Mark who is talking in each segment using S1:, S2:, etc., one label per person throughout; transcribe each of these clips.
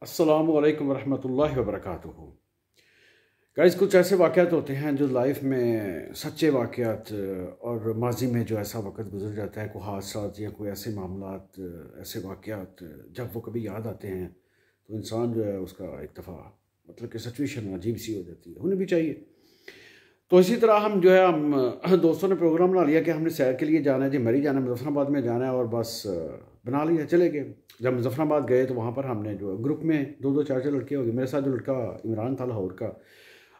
S1: अस्सलामु अलैकुम वरहमतुल्लाहि वबरकातुहू। गाइस, कुछ ऐसे वाक़यात होते हैं जो लाइफ में सच्चे वाक़यात और माजी में जो ऐसा वक्त गुजर जाता है, कोई हादसात या कोई ऐसे मामलात, ऐसे वाक़यात जब वो कभी याद आते हैं तो इंसान जो है उसका एक दफ़ा मतलब कि सिचुएशन अजीब सी हो जाती है, होनी भी चाहिए। तो इसी तरह हम जो है हम दोस्तों ने प्रोग्राम बना लिया कि हमने सैर के लिए जाना है जी, मरी जाना है, मुजफ्फराबाद में जाना है और बस बना लिया, चले गए। जब मुजफ्फराबाद गए तो वहाँ पर हमने जो ग्रुप में दो दो चार चार लड़के हो गए। मेरे साथ जो लड़का इमरान था लाहौर का,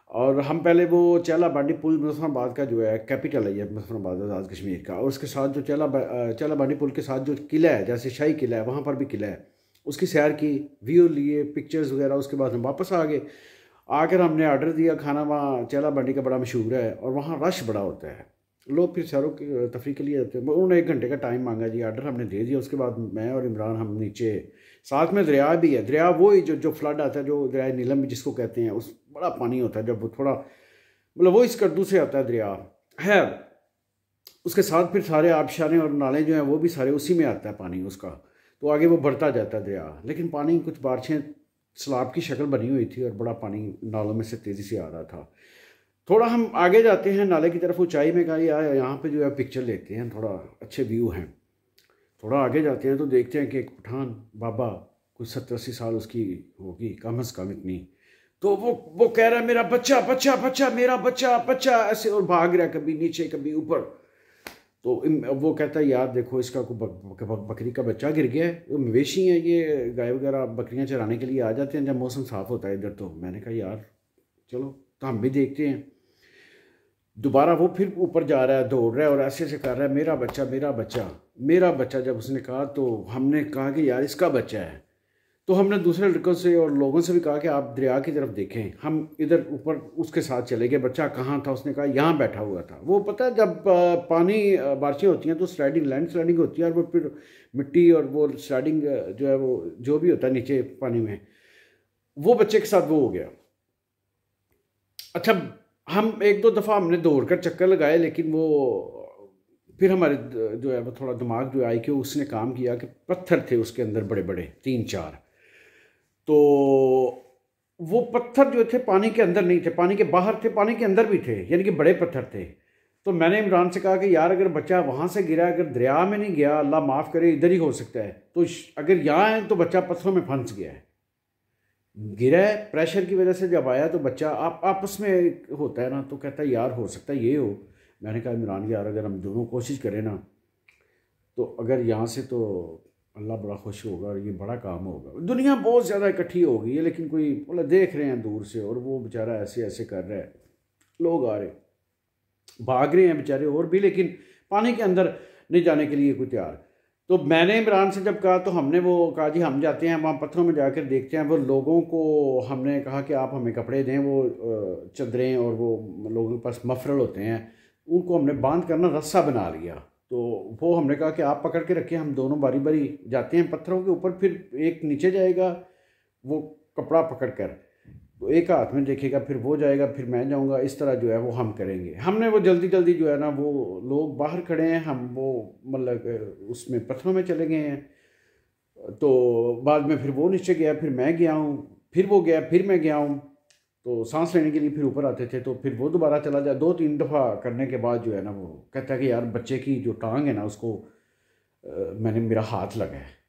S1: और हम पहले वो चेला बांडी पुल मुजफ्फराबाद का जो है कैपिटल है ये मुजफ्फराबाद आज़ाद कश्मीर का, और उसके साथ जो चेला बांडी पुल के साथ जो किला है, जैसे शाही किला है, वहाँ पर भी किला है, उसकी सैर की, व्यू लिए, पिक्चर्स वगैरह। उसके बाद हम वापस आ गए। आकर हमने ऑर्डर दिया खाना, वहाँ चेला बांडी का बड़ा मशहूर है और वहाँ रश बड़ा होता है, लोग फिर सैरों की तफरी के लिए आते हैं। उन्होंने 1 घंटे का टाइम मांगा जी, ऑर्डर हमने दे दिया। उसके बाद मैं और इमरान हम नीचे, साथ में दरिया भी है, दरिया वो ही जो फ्लड आता है, जो दरिया नीलम भी जिसको कहते हैं, उस बड़ा पानी होता है जब वो थोड़ा मतलब वो इस कद्दू से आता है दरिया है। उसके साथ फिर सारे आबशारें और नाले जो हैं वो भी सारे उसी में आता है पानी उसका, तो आगे वो बढ़ता जाता है दरिया। लेकिन पानी कुछ बारिशें सैलाब की शक्ल बनी हुई थी और बड़ा पानी नालों में से तेज़ी से आ रहा था। थोड़ा हम आगे जाते हैं नाले की तरफ, ऊंचाई में, कहा यार यहाँ पे जो है पिक्चर लेते हैं, थोड़ा अच्छे व्यू हैं। थोड़ा आगे जाते हैं तो देखते हैं कि एक पठान बाबा, कुछ 70-80 साल उसकी होगी कम अज़ कम इतनी, तो वो कह रहा है मेरा बच्चा बच्चा बच्चा, मेरा बच्चा बच्चा, ऐसे, और भाग रहा है कभी नीचे कभी ऊपर। तो वो कहता है यार देखो इसका कोई बकरी का बच्चा गिर गया है, वो मवेशी हैं, ये गाय वगैरह बकरियां चराने के लिए आ जाते हैं जब मौसम साफ़ होता है इधर। तो मैंने कहा यार चलो, तो हम भी देखते हैं। दोबारा वो फिर ऊपर जा रहा है, दौड़ रहा है और ऐसे ऐसे कर रहा है, मेरा बच्चा मेरा बच्चा मेरा बच्चा। जब उसने कहा तो हमने कहा कि यार इसका बच्चा है। तो हमने दूसरे लड़कों से और लोगों से भी कहा कि आप दरिया की तरफ देखें। हम इधर ऊपर उसके साथ चले गए। बच्चा कहाँ था? उसने कहा यहाँ बैठा हुआ था। वो पता है जब पानी बारिशें होती हैं तो स्लाइडिंग, लैंड स्लाइडिंग होती है, और वो फिर मिट्टी और वो स्लाइडिंग जो है वो जो भी होता है नीचे पानी में, वो बच्चे के साथ वो हो गया। अच्छा, हम एक दो दफ़ा हमने दौड़ कर चक्कर लगाए, लेकिन वो फिर हमारे जो है वो थोड़ा दिमाग जो आई कि उसने काम किया कि पत्थर थे उसके अंदर बड़े बड़े 3-4, तो वो पत्थर जो थे पानी के अंदर नहीं थे, पानी के बाहर थे, पानी के अंदर भी थे, यानी कि बड़े पत्थर थे। तो मैंने इमरान से कहा कि यार अगर बच्चा वहाँ से गिरा, अगर दरिया में नहीं गया, अल्लाह माफ़ करे इधर ही हो सकता है, तो अगर यहाँ है तो बच्चा पत्थरों में फंस गया है, गिरा है प्रेशर की वजह से। जब आया तो बच्चा आप आपस में होता है ना, तो कहता है यार हो सकता है ये हो। मैंने कहा इमरान यार अगर हम दोनों कोशिश करें ना, तो अगर यहाँ से, तो अल्लाह बड़ा खुश होगा और ये बड़ा काम होगा। दुनिया बहुत ज़्यादा इकट्ठी हो गई है, लेकिन कोई मतलब देख रहे हैं दूर से, और वो बेचारा ऐसे ऐसे कर रहा है, लोग आ रहे भाग रहे हैं बेचारे और भी, लेकिन पानी के अंदर नहीं जाने के लिए कोई तैयार। तो मैंने इमरान से जब कहा तो हमने वो कहा जी हम जाते हैं वहाँ पत्थरों में जाकर देखते हैं। वो लोगों को हमने कहा कि आप हमें कपड़े दें, वो चादरें और वो लोगों के पास मफरल होते हैं, उनको हमने बांध कर ना रस्सा बना लिया। तो वो हमने कहा कि आप पकड़ के रखें, हम दोनों बारी बारी जाते हैं पत्थरों के ऊपर, फिर एक नीचे जाएगा वो कपड़ा पकड़ कर, तो एक हाथ में देखेगा, फिर वो जाएगा, फिर मैं जाऊंगा, इस तरह जो है वो हम करेंगे। हमने वो जल्दी जल्दी जो है ना, वो लोग बाहर खड़े हैं, हम वो मतलब उसमें पत्थरों में चले गए हैं। तो बाद में फिर वो नीचे गया, फिर मैं गया हूँ, फिर वो गया, फिर मैं गया हूँ। तो सांस लेने के लिए फिर ऊपर आते थे, तो फिर वो दोबारा चला जाए। 2-3 दफ़ा करने के बाद जो है ना, वो कहता है कि यार बच्चे की जो टांग है ना उसको मैंने, मेरा हाथ लगा है।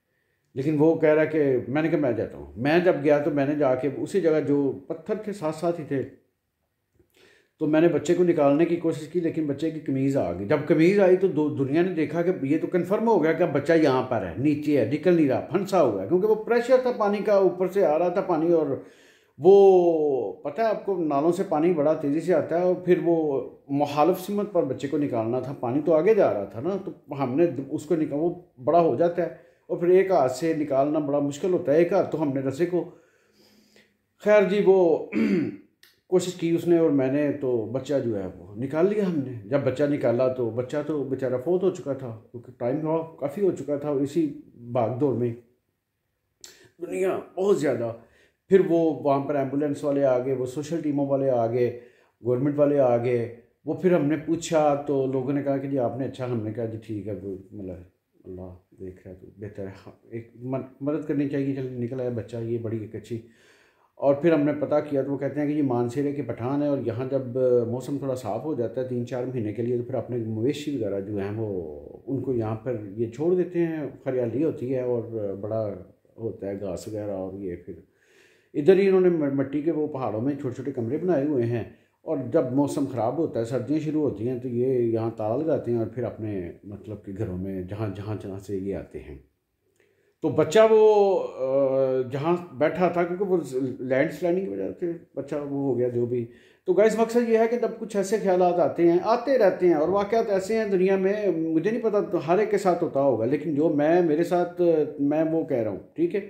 S1: लेकिन वो कह रहा है कि मैंने कहा मैं जाता हूँ। मैं जब गया तो मैंने जाके उसी जगह जो पत्थर थे साथ साथ ही थे, तो मैंने बच्चे को निकालने की कोशिश की, लेकिन बच्चे की कमीज़ आ गई। जब कमीज़ आई तो दुनिया ने देखा कि ये तो कन्फर्म हो गया कि बच्चा यहाँ पर है, नीचे है, निकल नहीं रहा, फंसा हुआ है, क्योंकि वो प्रेशर था पानी का, ऊपर से आ रहा था पानी। और वो पता है आपको, नालों से पानी बड़ा तेज़ी से आता है, और फिर वो मुखालिफ सिमत पर बच्चे को निकालना था, पानी तो आगे जा रहा था ना, तो हमने उसको निकाल, वो बड़ा हो जाता है और फिर एक हाथ से निकालना बड़ा मुश्किल होता है एक हाथ, तो हमने रस्से को, खैर जी वो कोशिश की उसने और मैंने, तो बच्चा जो है वो निकाल लिया हमने। जब बच्चा निकाला तो बच्चा तो बेचारा फोत हो चुका था, क्योंकि टाइम काफ़ी हो चुका था इसी भाग दौड़ में, दुनिया बहुत ज़्यादा। फिर वो वहाँ पर एम्बुलेंस वाले आ गए, वो सोशल टीमों वाले आ गए, गवर्नमेंट वाले आ गए। वो फिर हमने पूछा तो लोगों ने कहा कि जी आपने, अच्छा, हमने कहा जी ठीक है, वो मतलब अल्लाह देख रहा है तो बेहतर है। हाँ, एक मदद करनी चाहिए। चल निकल आया बच्चा, ये बड़ी एक अच्छी। और फिर हमने पता किया तो वो कहते हैं कि ये मानसेरे के पठान है, और यहाँ जब मौसम थोड़ा साफ़ हो जाता है 3-4 महीने के लिए, तो फिर अपने मवेशी वगैरह जो हैं वो उनको यहाँ पर ये छोड़ देते हैं। हरियाली होती है और बड़ा होता है घास वगैरह, और ये फिर इधर ही इन्होंने मिट्टी के वो पहाड़ों में छोटे छोटे कमरे बनाए हुए हैं, और जब मौसम ख़राब होता है, सर्दियाँ शुरू होती हैं, तो ये यहाँ ताला लगाते हैं और फिर अपने मतलब कि घरों में जहाँ जहाँ जहाँ से ये आते हैं। तो बच्चा वो जहाँ बैठा था, क्योंकि वो लैंड स्लाइडिंग की वजह से बच्चा वो हो गया जो भी। तो गाइस मकसद ये है कि जब कुछ ऐसे ख्यालात आते रहते हैं, और वाक़यात ऐसे हैं दुनिया में, मुझे नहीं पता तो हर एक के साथ होता होगा, लेकिन जो मेरे साथ मैं वो कह रहा हूँ, ठीक है।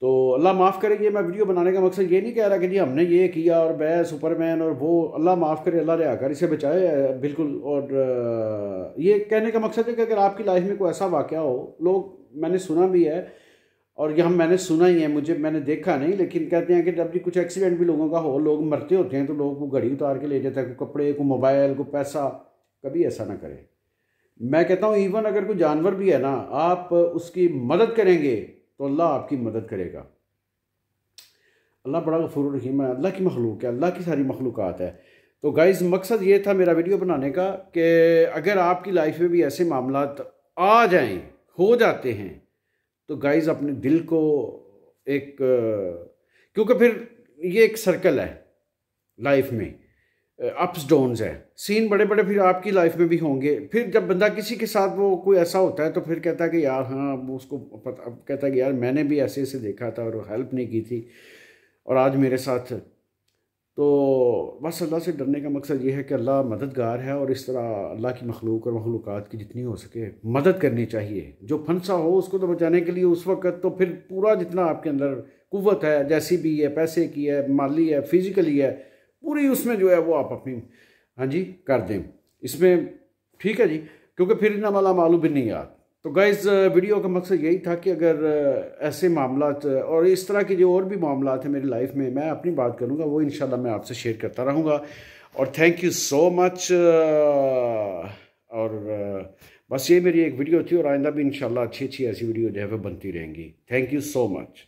S1: तो अल्लाह माफ़ करे। ये मैं वीडियो बनाने का मकसद ये नहीं कह रहा कि जी हमने ये किया और मैं सुपरमैन और वो, अल्लाह माफ़ करे, अल्लाह रिहा कर, इसे बचाए बिल्कुल। और ये कहने का मकसद है कि अगर आपकी लाइफ में कोई ऐसा वाक़या हो, लोग मैंने सुना भी है, और यहाँ मैंने सुना ही है, मैंने देखा नहीं, लेकिन कहते हैं कि जब भी कुछ एक्सीडेंट भी लोगों का हो, लोग मरते होते हैं, तो लोग वो घड़ी उतार के ले जाते हैं, कोई कपड़े, कोई मोबाइल, कोई पैसा। कभी ऐसा ना करें। मैं कहता हूँ इवन अगर कोई जानवर भी है ना, आप उसकी मदद करेंगे तो अल्लाह आपकी मदद करेगा। अल्लाह बड़ा गफूर रहीम है, अल्लाह की मखलूक है, अल्लाह की सारी मखलूक़ात है। तो गाइज़ मकसद ये था मेरा वीडियो बनाने का कि अगर आपकी लाइफ में भी ऐसे मामलात आ जाएं, हो जाते हैं, तो गाइज़ अपने दिल को एक, क्योंकि फिर ये एक सर्कल है लाइफ में, अप्स डाउन्स है, सीन बड़े बड़े फिर आपकी लाइफ में भी होंगे। फिर जब बंदा किसी के साथ वो कोई ऐसा होता है, तो फिर कहता है कि यार हाँ, वो उसको पता, कहता है कि यार मैंने भी ऐसे ऐसे देखा था और हेल्प नहीं की थी, और आज मेरे साथ। तो बस अल्लाह से डरने का मकसद ये है कि अल्लाह मददगार है, और इस तरह अल्लाह की मखलूक और मखलूक़ात की जितनी हो सके मदद करनी चाहिए। जो फंसा हो उसको तो बचाने के लिए उस वक़्त तो फिर पूरा जितना आपके अंदर कुव्वत है, जैसी भी है, पैसे की है, माली है, फिज़िकली है, पूरी उसमें जो है वो आप अपनी हाँ जी कर दें इसमें, ठीक है जी। क्योंकि फिर इन्ना वाला मालूम भी नहीं यार। तो गाइज़ वीडियो का मकसद यही था कि अगर ऐसे मामलात और इस तरह के जो और भी मामलात हैं मेरी लाइफ में, मैं अपनी बात करूँगा, वो इंशाल्लाह मैं आपसे शेयर करता रहूँगा। और थैंक यू सो मच। और बस ये मेरी एक वीडियो थी, और आइंदा भी इंशाल्लाह अच्छी अच्छी ऐसी वीडियो जो है वो बनती रहेंगी। Thank you so much.